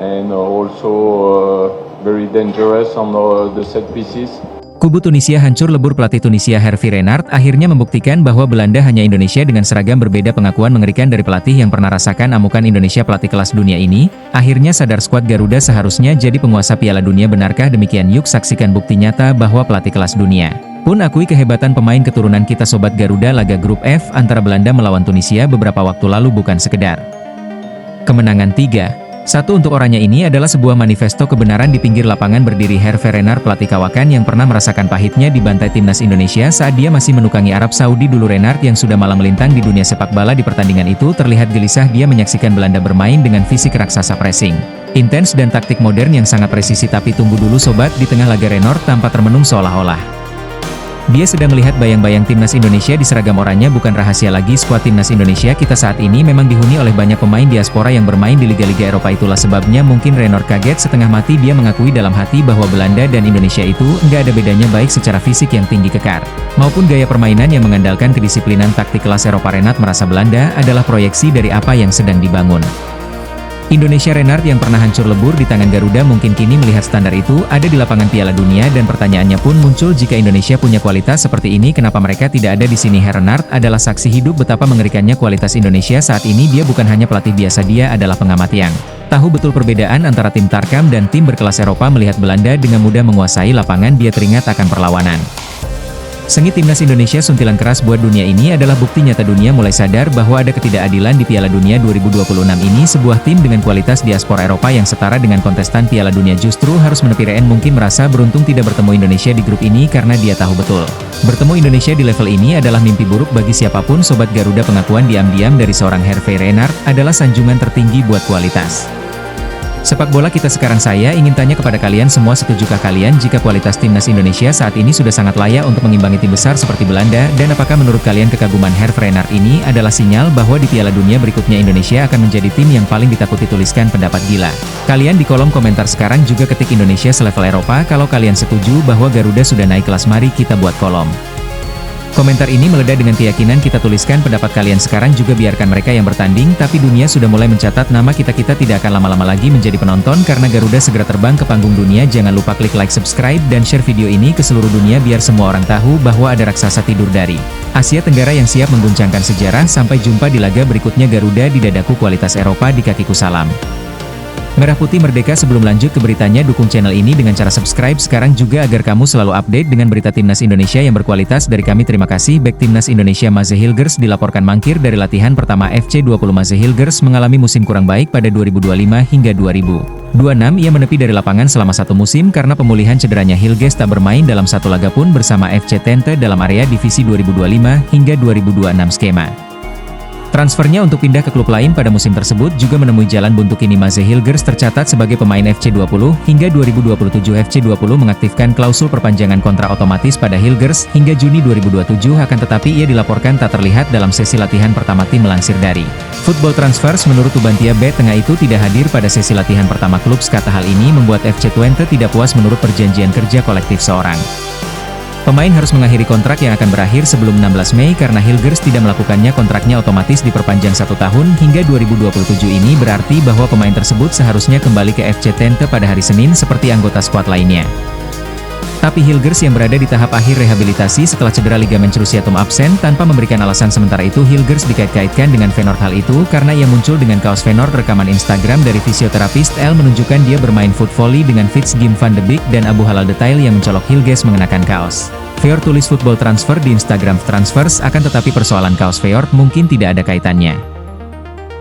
and also very dangerous on the set pieces. Kubu Tunisia hancur lebur. Pelatih Tunisia Hervé Renard akhirnya membuktikan bahwa Belanda hanya Indonesia dengan seragam berbeda. Pengakuan mengerikan dari pelatih yang pernah rasakan amukan Indonesia. Pelatih kelas dunia ini akhirnya sadar skuad Garuda seharusnya jadi penguasa Piala Dunia. Benarkah demikian? Yuk saksikan bukti nyata bahwa pelatih kelas dunia pun akui kehebatan pemain keturunan kita. Sobat Garuda, laga grup F antara Belanda melawan Tunisia beberapa waktu lalu bukan sekedar kemenangan 3-1 untuk orangnya. Ini adalah sebuah manifesto kebenaran. Di pinggir lapangan berdiri Hervé Renard, pelatih kawakan yang pernah merasakan pahitnya dibantai timnas Indonesia saat dia masih menukangi Arab Saudi dulu. Renard yang sudah malang melintang di dunia sepak bola di pertandingan itu terlihat gelisah. Dia menyaksikan Belanda bermain dengan fisik raksasa, pressing intens dan taktik modern yang sangat presisi. Tapi tunggu dulu sobat, di tengah laga Renard tampak termenung seolah-olah dia sedang melihat bayang-bayang timnas Indonesia di seragam oranye. Bukan rahasia lagi, skuad timnas Indonesia kita saat ini memang dihuni oleh banyak pemain diaspora yang bermain di liga-liga Eropa. Itulah sebabnya mungkin Renard kaget setengah mati. Dia mengakui dalam hati bahwa Belanda dan Indonesia itu nggak ada bedanya, baik secara fisik yang tinggi kekar maupun gaya permainan yang mengandalkan kedisiplinan taktik kelas Eropa. Renard merasa Belanda adalah proyeksi dari apa yang sedang dibangun Indonesia. Renard yang pernah hancur lebur di tangan Garuda mungkin kini melihat standar itu ada di lapangan Piala Dunia, dan pertanyaannya pun muncul, jika Indonesia punya kualitas seperti ini kenapa mereka tidak ada di sini? Renard adalah saksi hidup betapa mengerikannya kualitas Indonesia saat ini. Dia bukan hanya pelatih biasa, dia adalah pengamat yang tahu betul perbedaan antara tim Tarkam dan tim berkelas Eropa. Melihat Belanda dengan mudah menguasai lapangan, dia teringat akan perlawanan sengit timnas Indonesia. Suntilan keras buat dunia ini adalah bukti nyata dunia mulai sadar bahwa ada ketidakadilan di Piala Dunia 2026 ini. Sebuah tim dengan kualitas diaspora Eropa yang setara dengan kontestan Piala Dunia justru harus menepi. Ren mungkin merasa beruntung tidak bertemu Indonesia di grup ini karena dia tahu betul bertemu Indonesia di level ini adalah mimpi buruk bagi siapapun. Sobat Garuda, pengakuan diam-diam dari seorang Hervé Renard adalah sanjungan tertinggi buat kualitas sepak bola kita sekarang. Saya ingin tanya kepada kalian semua, setujukah kalian jika kualitas timnas Indonesia saat ini sudah sangat layak untuk mengimbangi tim besar seperti Belanda? Dan apakah menurut kalian kekaguman Hervé Renard ini adalah sinyal bahwa di Piala Dunia berikutnya Indonesia akan menjadi tim yang paling ditakuti? Tuliskan pendapat gila kalian di kolom komentar sekarang, juga ketik Indonesia selevel Eropa kalau kalian setuju bahwa Garuda sudah naik kelas. Mari kita buat kolom komentar ini meledak dengan keyakinan. Kita tuliskan pendapat kalian sekarang juga, biarkan mereka yang bertanding, tapi dunia sudah mulai mencatat nama kita tidak akan lama-lama lagi menjadi penonton karena Garuda segera terbang ke panggung dunia. Jangan lupa klik like, subscribe, dan share video ini ke seluruh dunia biar semua orang tahu bahwa ada raksasa tidur dari Asia Tenggara yang siap mengguncangkan sejarah. Sampai jumpa di laga berikutnya. Garuda di dadaku, kualitas Eropa di kakiku. Salam Merah Putih Merdeka. Sebelum lanjut ke beritanya, dukung channel ini dengan cara subscribe sekarang juga agar kamu selalu update dengan berita timnas Indonesia yang berkualitas dari kami. Terima kasih. Bek timnas Indonesia Maze Hilgers dilaporkan mangkir dari latihan pertama FC20. Maze Hilgers mengalami musim kurang baik pada 2025 hingga 2026. Ia menepi dari lapangan selama satu musim karena pemulihan cederanya. Hilgers tak bermain dalam satu laga pun bersama FC Twente dalam area divisi 2025 hingga 2026. Skema transfernya untuk pindah ke klub lain pada musim tersebut juga menemui jalan buntu. Kini Maze Hilgers tercatat sebagai pemain FC20 hingga 2027. FC20 mengaktifkan klausul perpanjangan kontrak otomatis pada Hilgers hingga Juni 2027, akan tetapi ia dilaporkan tak terlihat dalam sesi latihan pertama tim. Melansir dari Football Transfers, menurut Tubantia, bek tengah itu tidak hadir pada sesi latihan pertama klub. Kata hal ini membuat FC Twente tidak puas. Menurut perjanjian kerja kolektif, seorang pemain harus mengakhiri kontrak yang akan berakhir sebelum 16 Mei. Karena Hilgers tidak melakukannya, kontraknya otomatis diperpanjang 1 tahun hingga 2027. Ini berarti bahwa pemain tersebut seharusnya kembali ke FC Twente pada hari Senin seperti anggota skuad lainnya. Tapi Hilgers yang berada di tahap akhir rehabilitasi setelah cedera ligamen cruciatum absen. Tanpa memberikan alasan sementara itu, Hilgers dikait-kaitkan dengan Feyenoord. Hal itu karena ia muncul dengan kaos Feyenoord. Rekaman Instagram dari fisioterapis L menunjukkan dia bermain foot volley dengan Fitz Gim van de Beek dan Abu Halal. Detail yang mencolok Hilgers mengenakan kaos Feyenoord, tulis Football Transfer di Instagram Transfers. Akan tetapi persoalan kaos Feyenoord mungkin tidak ada kaitannya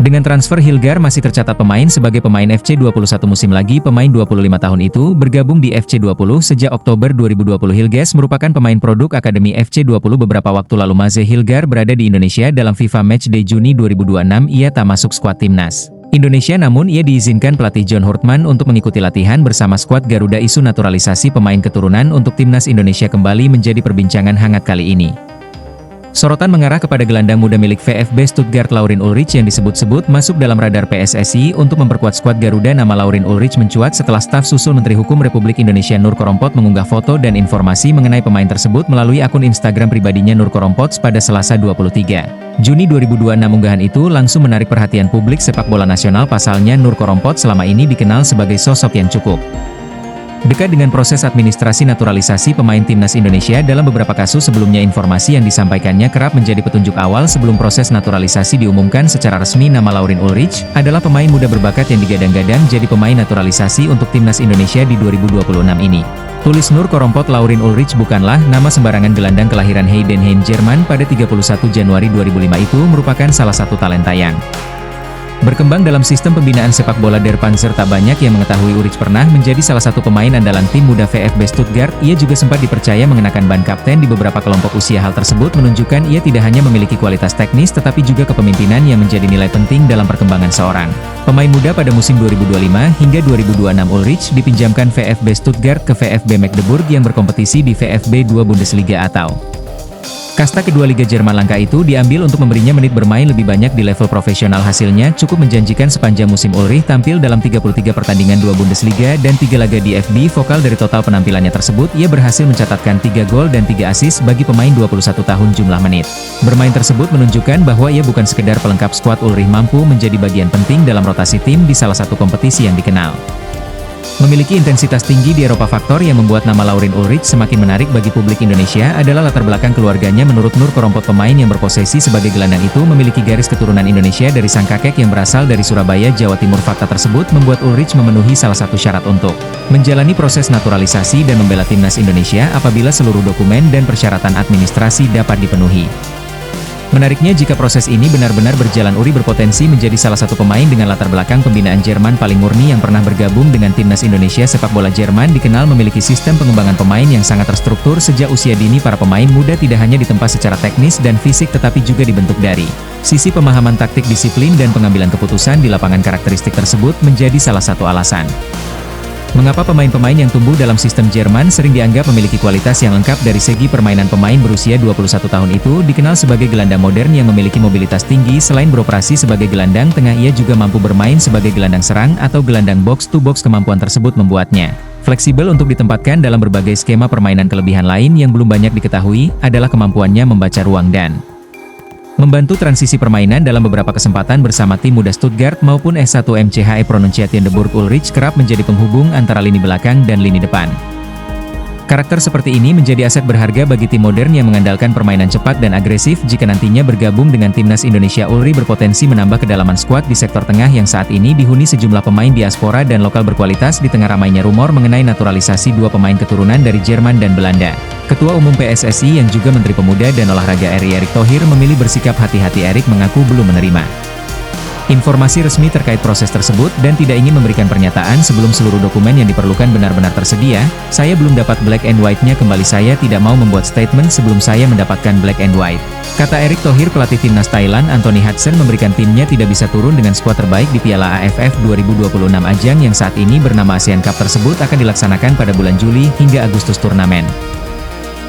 dengan transfer Hilgers. Masih tercatat pemain sebagai pemain FC21 musim lagi. Pemain 25 tahun itu bergabung di FC20 sejak Oktober 2020. Hilgers merupakan pemain produk Akademi FC20. Beberapa waktu lalu Maze Hilgers berada di Indonesia dalam FIFA Matchday Juni 2026. Ia tak masuk skuad timnas Indonesia, namun ia diizinkan pelatih John Hurtman untuk mengikuti latihan bersama skuad Garuda. Isu naturalisasi pemain keturunan untuk timnas Indonesia kembali menjadi perbincangan hangat kali ini. Sorotan mengarah kepada gelandang muda milik VfB Stuttgart Laurin Ulrich yang disebut-sebut masuk dalam radar PSSI untuk memperkuat skuad Garuda. Nama Laurin Ulrich mencuat setelah staf susul Menteri Hukum Republik Indonesia Nur Korompot mengunggah foto dan informasi mengenai pemain tersebut melalui akun Instagram pribadinya Nur Korompot pada Selasa 23 Juni 2026. Unggahan itu langsung menarik perhatian publik sepak bola nasional. Pasalnya Nur Korompot selama ini dikenal sebagai sosok yang cukup dekat dengan proses administrasi naturalisasi pemain timnas Indonesia. Dalam beberapa kasus sebelumnya, informasi yang disampaikannya kerap menjadi petunjuk awal sebelum proses naturalisasi diumumkan secara resmi. Nama Laurin Ulrich adalah pemain muda berbakat yang digadang-gadang jadi pemain naturalisasi untuk timnas Indonesia di 2026 ini. Tulis Nur Korompot. Laurin Ulrich bukanlah nama sembarangan. Gelandang kelahiran Heidenheim, Jerman pada 31 Januari 2005 itu merupakan salah satu talenta yang berkembang dalam sistem pembinaan sepak bola Der Panzer. Tak banyak yang mengetahui Ulrich pernah menjadi salah satu pemain andalan tim muda VfB Stuttgart. Ia juga sempat dipercaya mengenakan ban kapten di beberapa kelompok usia. Hal tersebut menunjukkan ia tidak hanya memiliki kualitas teknis tetapi juga kepemimpinan yang menjadi nilai penting dalam perkembangan seorang pemain muda. Pada musim 2025 hingga 2026 Ulrich dipinjamkan VfB Stuttgart ke VfB Magdeburg yang berkompetisi di VfB 2 Bundesliga atau kasta kedua Liga Jerman. Langkah itu diambil untuk memberinya menit bermain lebih banyak di level profesional. Hasilnya cukup menjanjikan. Sepanjang musim Ulrich tampil dalam 33 pertandingan 2 Bundesliga dan 3 laga di FB Vokal. Dari total penampilannya tersebut, ia berhasil mencatatkan 3 gol dan 3 assist bagi pemain 21 tahun. Jumlah menit bermain tersebut menunjukkan bahwa ia bukan sekedar pelengkap skuad. Ulrich mampu menjadi bagian penting dalam rotasi tim di salah satu kompetisi yang dikenal memiliki intensitas tinggi di Eropa. Faktor yang membuat nama Laurin Ulrich semakin menarik bagi publik Indonesia adalah latar belakang keluarganya. Menurut Nur Korompot, pemain yang berposesi sebagai gelandang itu memiliki garis keturunan Indonesia dari sang kakek yang berasal dari Surabaya, Jawa Timur. Fakta tersebut membuat Ulrich memenuhi salah satu syarat untuk menjalani proses naturalisasi dan membela timnas Indonesia apabila seluruh dokumen dan persyaratan administrasi dapat dipenuhi. Menariknya, jika proses ini benar-benar berjalan, Ulrich berpotensi menjadi salah satu pemain dengan latar belakang pembinaan Jerman paling murni yang pernah bergabung dengan timnas Indonesia. Sepak bola Jerman dikenal memiliki sistem pengembangan pemain yang sangat terstruktur sejak usia dini. Para pemain muda tidak hanya ditempa secara teknis dan fisik tetapi juga dibentuk dari sisi pemahaman taktik, disiplin, dan pengambilan keputusan di lapangan. Karakteristik tersebut menjadi salah satu alasan mengapa pemain-pemain yang tumbuh dalam sistem Jerman sering dianggap memiliki kualitas yang lengkap. Dari segi permainan, pemain berusia 21 tahun itu dikenal sebagai gelandang modern yang memiliki mobilitas tinggi. Selain beroperasi sebagai gelandang tengah, ia juga mampu bermain sebagai gelandang serang atau gelandang box-to-box. Kemampuan tersebut membuatnya fleksibel untuk ditempatkan dalam berbagai skema permainan. Kelebihan lain yang belum banyak diketahui adalah kemampuannya membaca ruang dan membantu transisi permainan. Dalam beberapa kesempatan bersama tim muda Stuttgart maupun S1 MCHE Pronunciation de Burg, Ulrich kerap menjadi penghubung antara lini belakang dan lini depan. Karakter seperti ini menjadi aset berharga bagi tim modern yang mengandalkan permainan cepat dan agresif. Jika nantinya bergabung dengan timnas Indonesia, Ulrich berpotensi menambah kedalaman skuad di sektor tengah yang saat ini dihuni sejumlah pemain diaspora dan lokal berkualitas. Di tengah ramainya rumor mengenai naturalisasi dua pemain keturunan dari Jerman dan Belanda, Ketua Umum PSSI yang juga Menteri Pemuda dan Olahraga RI Erick Thohir memilih bersikap hati-hati. Erick mengaku belum menerima informasi resmi terkait proses tersebut dan tidak ingin memberikan pernyataan sebelum seluruh dokumen yang diperlukan benar-benar tersedia. Saya belum dapat black and white-nya kembali. Saya tidak mau membuat statement sebelum saya mendapatkan black and white, kata Erick Thohir. Pelatih timnas Thailand Anthony Hudson memberikan timnya tidak bisa turun dengan skuad terbaik di Piala AFF 2026. Ajang yang saat ini bernama ASEAN Cup tersebut akan dilaksanakan pada bulan Juli hingga Agustus. Turnamen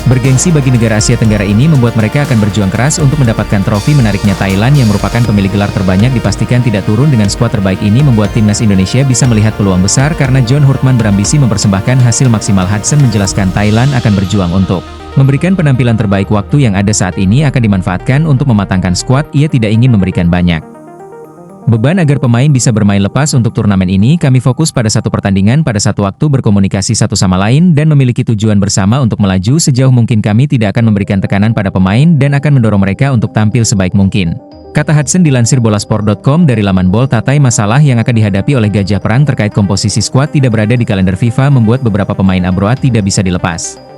bergengsi bagi negara Asia Tenggara ini membuat mereka akan berjuang keras untuk mendapatkan trofi. Menariknya, Thailand yang merupakan pemilik gelar terbanyak dipastikan tidak turun dengan skuad terbaik. Ini membuat timnas Indonesia bisa melihat peluang besar karena John Hurtman berambisi mempersembahkan hasil maksimal. Hudson menjelaskan Thailand akan berjuang untuk memberikan penampilan terbaik. Waktu yang ada saat ini akan dimanfaatkan untuk mematangkan skuad. Ia tidak ingin memberikan banyak beban agar pemain bisa bermain lepas. Untuk turnamen ini kami fokus pada satu pertandingan pada satu waktu, berkomunikasi satu sama lain dan memiliki tujuan bersama untuk melaju sejauh mungkin. Kami tidak akan memberikan tekanan pada pemain dan akan mendorong mereka untuk tampil sebaik mungkin, kata Hudson. Dilansir bolasport.com dari laman Bol, Tatai, masalah yang akan dihadapi oleh Gajah Perang terkait komposisi skuad tidak berada di kalender FIFA membuat beberapa pemain abroad tidak bisa dilepas.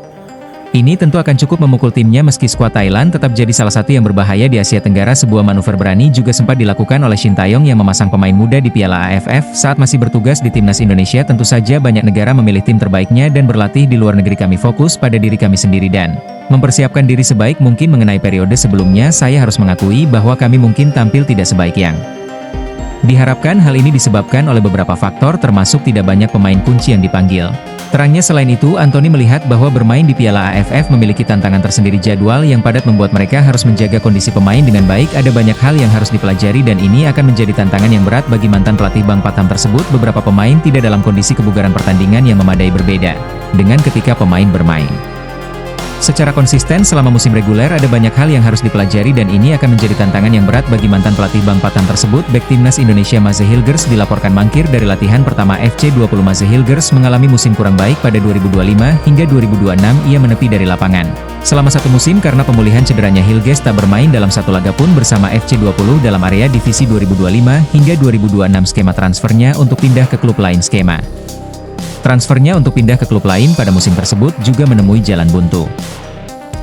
Ini tentu akan cukup memukul timnya meski skuad Thailand tetap jadi salah satu yang berbahaya di Asia Tenggara. Sebuah manuver berani juga sempat dilakukan oleh Shin Taeyong yang memasang pemain muda di Piala AFF saat masih bertugas di timnas Indonesia. Tentu saja banyak negara memilih tim terbaiknya dan berlatih di luar negeri. Kami fokus pada diri kami sendiri dan mempersiapkan diri sebaik mungkin. Mengenai periode sebelumnya, saya harus mengakui bahwa kami mungkin tampil tidak sebaik yang Diharapkan hal ini disebabkan oleh beberapa faktor termasuk tidak banyak pemain kunci yang dipanggil. Terangnya selain itu, Anthony melihat bahwa bermain di Piala AFF memiliki tantangan tersendiri, jadwal yang padat membuat mereka harus menjaga kondisi pemain dengan baik. Ada banyak hal yang harus dipelajari dan ini akan menjadi tantangan yang berat bagi mantan pelatih Bank Pathum tersebut. Beberapa pemain tidak dalam kondisi kebugaran pertandingan yang memadai, berbeda dengan ketika pemain bermain secara konsisten selama musim reguler. Ada banyak hal yang harus dipelajari dan ini akan menjadi tantangan yang berat bagi mantan pelatih Bank Pathum tersebut. Bek timnas Indonesia Maze Hilgers dilaporkan mangkir dari latihan pertama FC20. Maze Hilgers mengalami musim kurang baik pada 2025 hingga 2026. Ia menepi dari lapangan selama satu musim karena pemulihan cederanya. Hilgers tak bermain dalam satu laga pun bersama FC20 dalam area divisi 2025 hingga 2026. Skema transfernya untuk pindah ke klub lain. Skema transfernya untuk pindah ke klub lain pada musim tersebut juga menemui jalan buntu.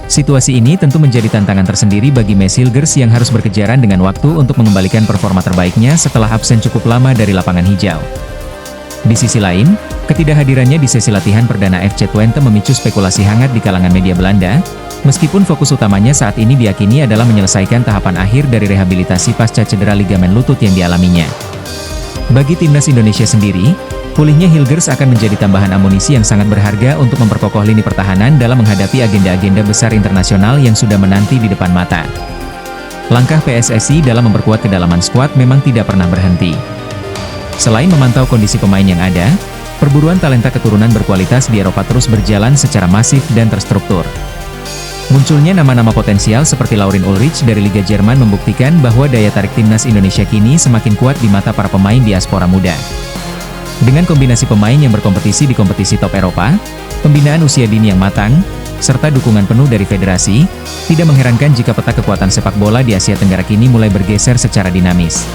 Situasi ini tentu menjadi tantangan tersendiri bagi Maze Hilgers yang harus berkejaran dengan waktu untuk mengembalikan performa terbaiknya setelah absen cukup lama dari lapangan hijau. Di sisi lain, ketidakhadirannya di sesi latihan perdana FC Twente memicu spekulasi hangat di kalangan media Belanda, meskipun fokus utamanya saat ini diyakini adalah menyelesaikan tahapan akhir dari rehabilitasi pasca cedera ligamen lutut yang dialaminya. Bagi timnas Indonesia sendiri, pulihnya Hilgers akan menjadi tambahan amunisi yang sangat berharga untuk memperkokoh lini pertahanan dalam menghadapi agenda-agenda besar internasional yang sudah menanti di depan mata. Langkah PSSI dalam memperkuat kedalaman skuad memang tidak pernah berhenti. Selain memantau kondisi pemain yang ada, perburuan talenta keturunan berkualitas di Eropa terus berjalan secara masif dan terstruktur. Munculnya nama-nama potensial seperti Laurin Ulrich dari Liga Jerman membuktikan bahwa daya tarik timnas Indonesia kini semakin kuat di mata para pemain diaspora muda. Dengan kombinasi pemain yang berkompetisi di kompetisi top Eropa, pembinaan usia dini yang matang, serta dukungan penuh dari federasi, tidak mengherankan jika peta kekuatan sepak bola di Asia Tenggara kini mulai bergeser secara dinamis.